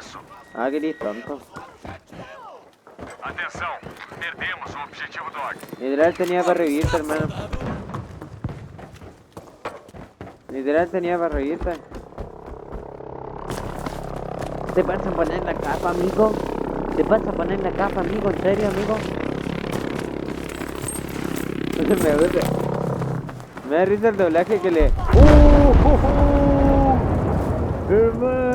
paso. Ah, que eres tonto. Atenção, perdemos o objetivo Dog. Literal tenía para revivirte, hermano. Literal tenía para revivirte. ¿Te vas a poner la capa, amigo? ¿Te vas a poner la capa, amigo? ¿En serio, amigo? Me da risa el doblaje que le... ¡Hermano!